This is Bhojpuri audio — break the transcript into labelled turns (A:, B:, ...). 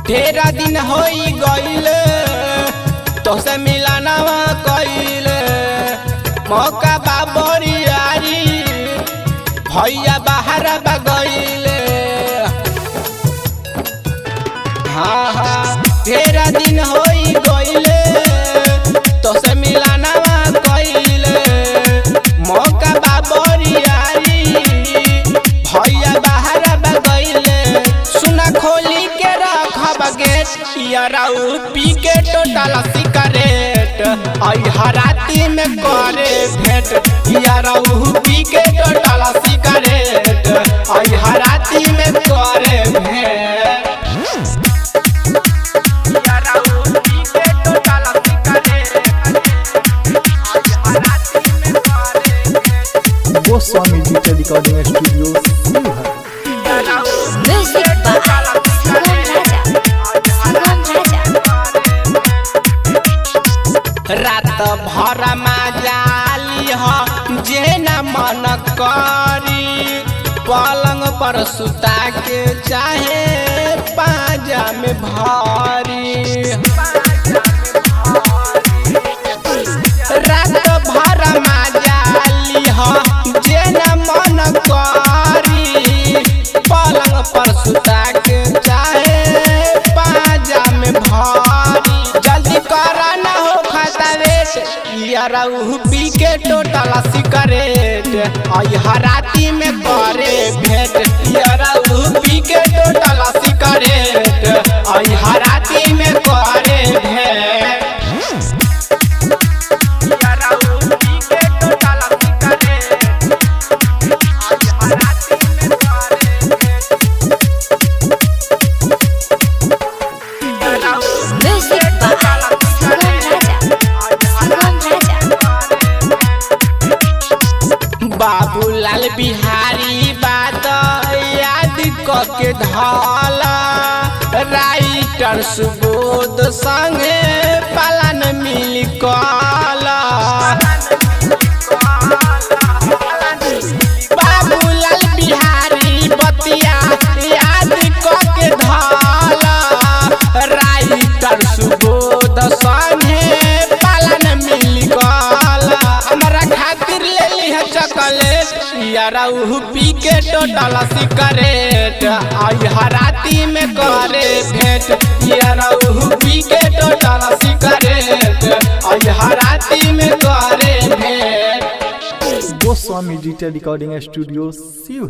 A: ढेरा दिन होई गईल तोसे मिलाना कईल मौका बाबरी यारी भैया बाहर बगईल। हाँ हाँ ढेरा दिन होई गईल तोसे मिलाना कईल मौका बाबरी यारी भैया बाहर बगईल। सुना खोली के रखब गेट याराऊ पी के टोटल सिगरेट आई हराती में करे भेंट याराऊ पी के टोटल सिगरेट आई हराती में करे भेंट।
B: गोस्वामी डिजिटल रिकॉर्डिंग स्टूडियो
A: रात भर मजाली हो जे न मन करी पलंग पर सुता के चाहे पाजा में भारी। रात भर मजाली हो जे न मन करी पलंग पर सुता के चाहे पाजा में भारी। जल्दी करा ना हो याराऊ पी के टोटल सिगरेट आई हराती में करे भेंट याराऊ पी के टोटल सिगरेट आई हराती में करे भेंट। बाबूलाल बिहारी बात याद के धाला राइटर सुबोध संगे पालन मिल काला। बाबूलाल बिहारी बतिया याद के धाला राइटर सुबोध संगे पालन मिल काला। हमारा खातिर ले लिया चॉकलेट याराऊ पी के टोटल सिगरेट आई हराती में करे भेंट याराऊ पी के टोटल सिगरेट आई हराती में करे भेंट।
B: Goswami digital recording studio